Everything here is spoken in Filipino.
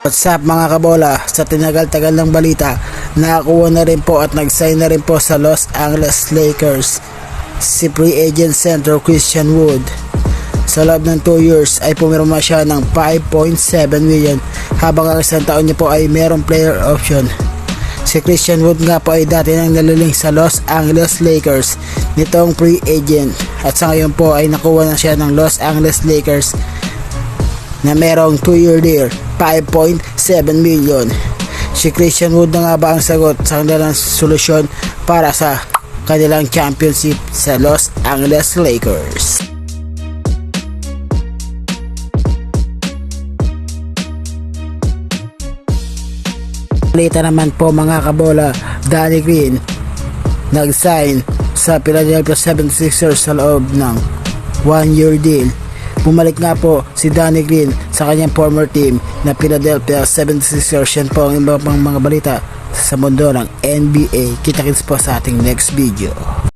What's up mga kabola, sa tinagal-tagal ng balita, nakakuha na rin po at nag-sign na rin po sa Los Angeles Lakers si free agent center Christian Wood. Sa loob ng 2 years ay pumirma siya ng 5.7 million habang ang isang taon niya po ay merong player option. Si Christian Wood nga po ay dati nang naliling sa Los Angeles Lakers nitong free agent at sa ngayon po ay nakuha na siya ng Los Angeles Lakers na merong 2-year deal, 5.7 million. Si Christian Wood na nga ba ang sagot sa kanilang solusyon para sa kanilang championship sa Los Angeles Lakers? Balita naman po mga kabola, Danny Green nag-sign sa Philadelphia 76ers sa loob ng 1-year deal. Bumalik nga po si Danny Green sa kanyang former team na Philadelphia 76ers. Yan po ang iba pang mga balita sa mundo ng NBA. Kita-kits po sa ating next video.